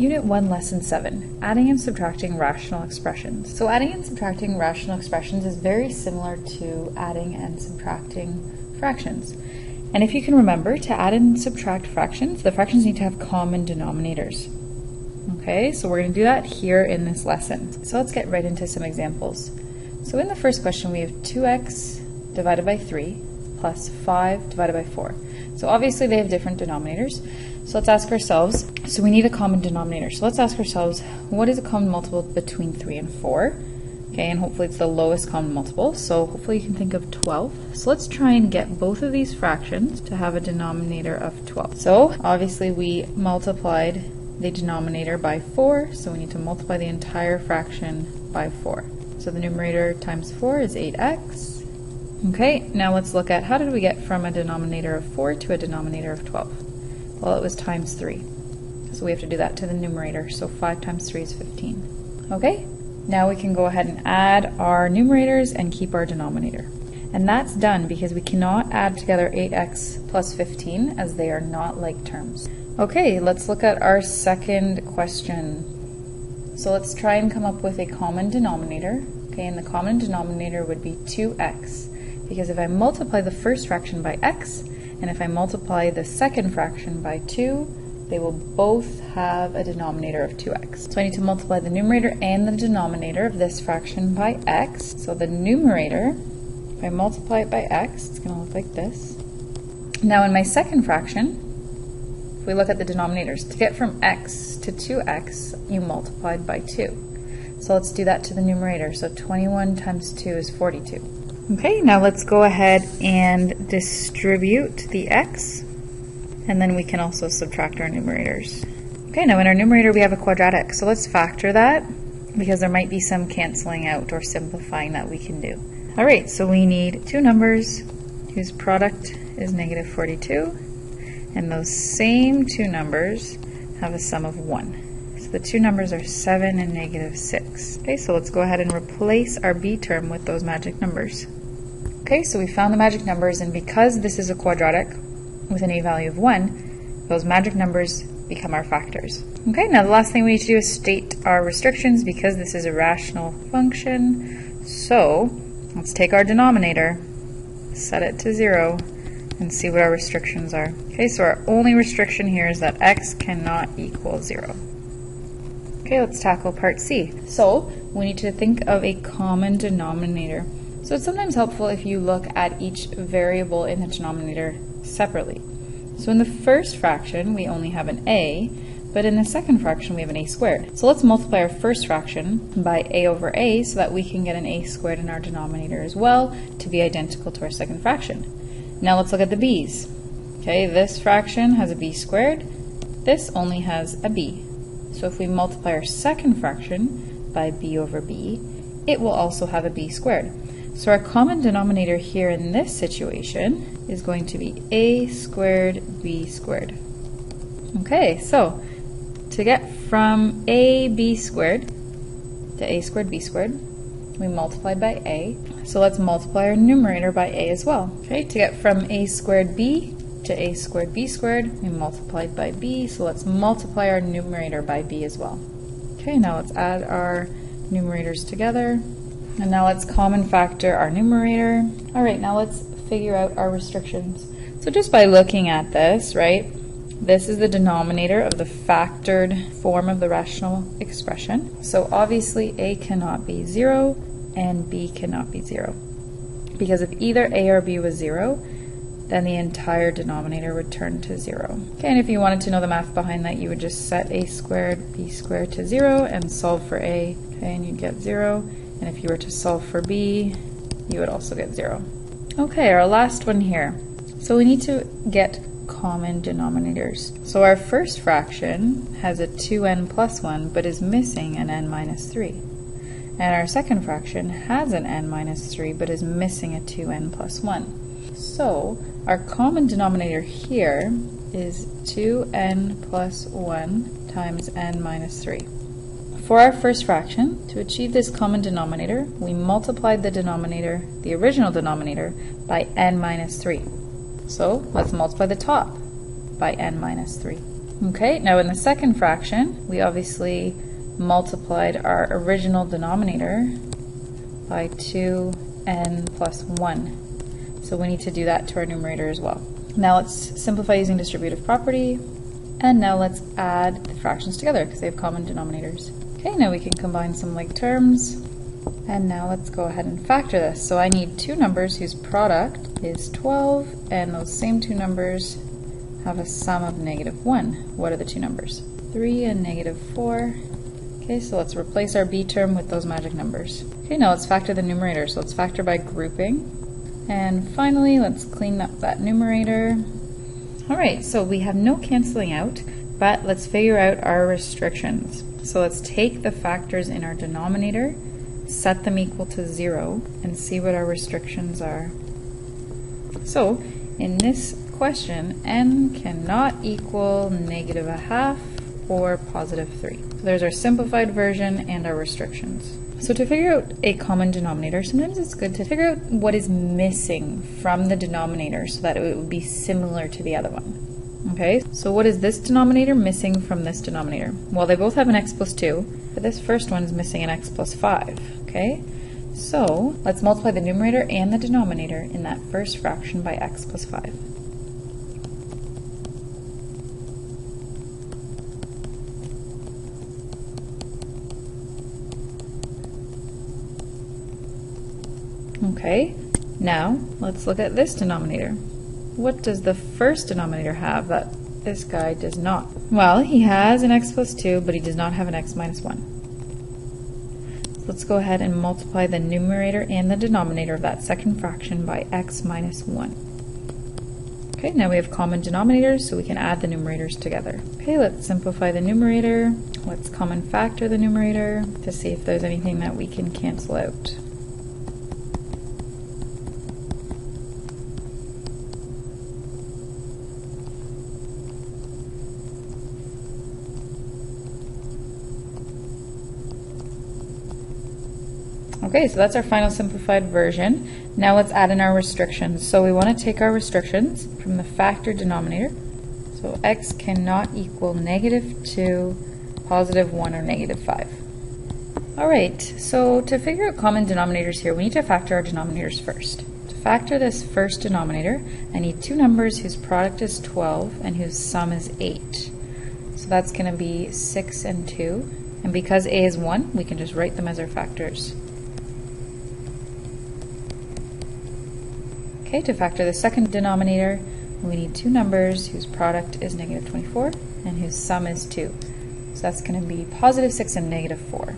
Unit 1, Lesson 7, Adding and Subtracting Rational Expressions. So adding and subtracting rational expressions is very similar to adding and subtracting fractions. And if you can remember, to add and subtract fractions, the fractions need to have common denominators. Okay, so we're going to do that here in this lesson. So let's get right into some examples. So in the first question, we have 2x divided by 3 plus 5 divided by 4. So obviously they have different denominators. So let's ask ourselves, so we need a common denominator. So let's ask ourselves, what is a common multiple between 3 and 4? Okay, and hopefully it's the lowest common multiple. So hopefully you can think of 12. So let's try and get both of these fractions to have a denominator of 12. So obviously we multiplied the denominator by 4, so we need to multiply the entire fraction by 4. So the numerator times 4 is 8x. Okay, now let's look at how did we get from a denominator of 4 to a denominator of 12? Well, it was times 3. So we have to do that to the numerator. So 5 times 3 is 15. Okay, now we can go ahead and add our numerators and keep our denominator. And that's done because we cannot add together 8x plus 15 as they are not like terms. Okay, let's look at our second question. So let's try and come up with a common denominator. Okay, and the common denominator would be 2x. Because if I multiply the first fraction by x, and if I multiply the second fraction by 2, they will both have a denominator of 2x. So I need to multiply the numerator and the denominator of this fraction by x. So the numerator, if I multiply it by x, it's going to look like this. Now in my second fraction, if we look at the denominators, to get from x to 2x, you multiplied by 2. So let's do that to the numerator. So 21 times 2 is 42. Okay, now let's go ahead and distribute the x, and then we can also subtract our numerators. Okay, now in our numerator we have a quadratic, so let's factor that because there might be some canceling out or simplifying that we can do. Alright, so we need two numbers whose product is negative 42, and those same two numbers have a sum of 1. So the two numbers are 7 and negative 6. Okay, so let's go ahead and replace our b term with those magic numbers. Okay, so we found the magic numbers, and because this is a quadratic with an a value of 1, those magic numbers become our factors. Okay, now the last thing we need to do is state our restrictions because this is a rational function. So let's take our denominator, set it to 0, and see what our restrictions are. Okay, so our only restriction here is that x cannot equal 0. Okay, let's tackle part C. So we need to think of a common denominator. So it's sometimes helpful if you look at each variable in the denominator separately. So in the first fraction, we only have an a, but in the second fraction, we have an a squared. So let's multiply our first fraction by a over a so that we can get an a squared in our denominator as well to be identical to our second fraction. Now let's look at the b's. Okay, this fraction has a b squared. This only has a b. So if we multiply our second fraction by b over b, it will also have a b squared. So our common denominator here in this situation is going to be a squared b squared. Okay, so to get from a b squared to a squared b squared, we multiplied by a. So let's multiply our numerator by a as well. Okay, to get from a squared b to a squared b squared, we multiplied by b. So let's multiply our numerator by b as well. Okay, now let's add our numerators together. And now let's common factor our numerator. All right, now let's figure out our restrictions. So just by looking at this, right, this is the denominator of the factored form of the rational expression. So obviously a cannot be 0 and b cannot be 0. Because if either a or b was 0, then the entire denominator would turn to 0. Okay, and if you wanted to know the math behind that, you would just set a squared b squared to 0 and solve for a, okay, and you'd get 0. And if you were to solve for b, you would also get 0. Okay, our last one here. So we need to get common denominators. So our first fraction has a 2n plus 1, but is missing an n minus 3. And our second fraction has an n minus 3, but is missing a 2n plus 1. So our common denominator here is 2n plus 1 times n minus 3. For our first fraction, to achieve this common denominator, we multiplied the denominator, the original denominator, by n minus 3. So let's multiply the top by n minus 3. Okay, now in the second fraction, we obviously multiplied our original denominator by 2n plus 1. So we need to do that to our numerator as well. Now let's simplify using distributive property, and now let's add the fractions together because they have common denominators. Okay, now we can combine some like terms, and now let's go ahead and factor this. So I need two numbers whose product is 12, and those same two numbers have a sum of -1. What are the two numbers? 3 and -4. Okay, so let's replace our b term with those magic numbers. Okay, now let's factor the numerator. So let's factor by grouping. And finally, let's clean up that numerator. Alright, so we have no canceling out, but let's figure out our restrictions. So let's take the factors in our denominator, set them equal to 0, and see what our restrictions are. So, in this question, n cannot equal -1/2 or +3. So there's our simplified version and our restrictions. So to figure out a common denominator, sometimes it's good to figure out what is missing from the denominator so that it would be similar to the other one. Okay, so what is this denominator missing from this denominator? Well, they both have an x plus 2, but this first one is missing an x plus 5. Okay, so let's multiply the numerator and the denominator in that first fraction by x plus 5. Okay, now let's look at this denominator. What does the first denominator have that this guy does not? Well, he has an x plus 2, but he does not have an x minus 1. So let's go ahead and multiply the numerator and the denominator of that second fraction by x minus 1. Okay, now we have common denominators, so we can add the numerators together. Okay, let's simplify the numerator. Let's common factor the numerator to see if there's anything that we can cancel out. Okay, so that's our final simplified version. Now let's add in our restrictions. So we want to take our restrictions from the factor denominator. So x cannot equal -2, +1, or -5. Alright, so to figure out common denominators here, we need to factor our denominators first. To factor this first denominator, I need two numbers whose product is 12 and whose sum is 8. So that's going to be 6 and 2. And because a is 1, we can just write them as our factors. Okay, to factor the second denominator, we need two numbers whose product is -24 and whose sum is 2. So that's going to be +6 and -4.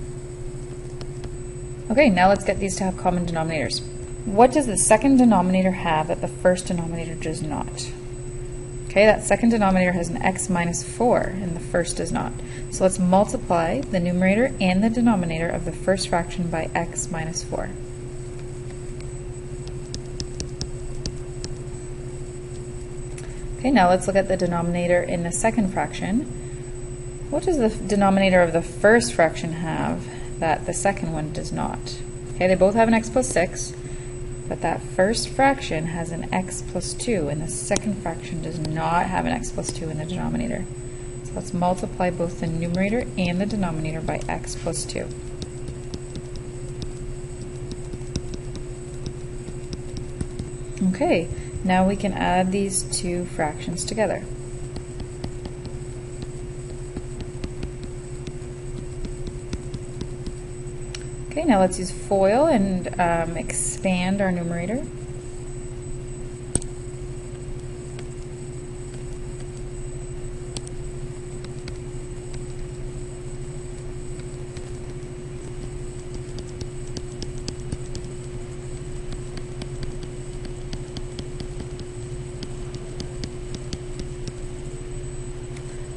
Okay, now let's get these to have common denominators. What does the second denominator have that the first denominator does not? Okay, that second denominator has an x minus 4 and the first does not. So let's multiply the numerator and the denominator of the first fraction by x minus 4. Okay, now let's look at the denominator in the second fraction. What does the denominator of the first fraction have that the second one does not? Okay, they both have an x plus 6, but that first fraction has an x plus 2, and the second fraction does not have an x plus 2 in the denominator. So let's multiply both the numerator and the denominator by x plus 2. Okay, now we can add these two fractions together. Okay, now let's use FOIL and expand our numerator.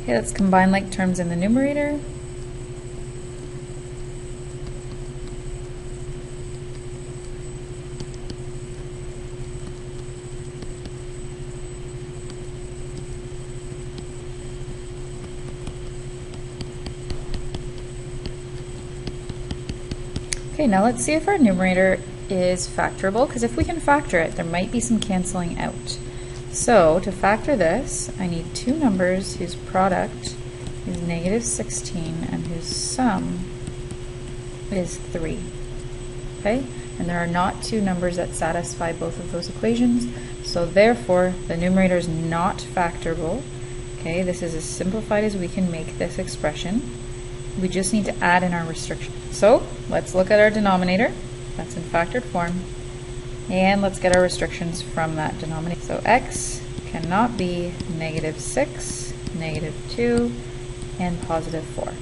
Okay, let's combine like terms in the numerator. Okay, now let's see if our numerator is factorable, because if we can factor it, there might be some canceling out. So to factor this, I need two numbers whose product is -16 and whose sum is 3. Okay? And there are not two numbers that satisfy both of those equations, so therefore the numerator is not factorable. Okay, this is as simplified as we can make this expression. We just need to add in our restriction. So let's look at our denominator. That's in factored form. And let's get our restrictions from that denominator. So x cannot be -6, -2, and +4.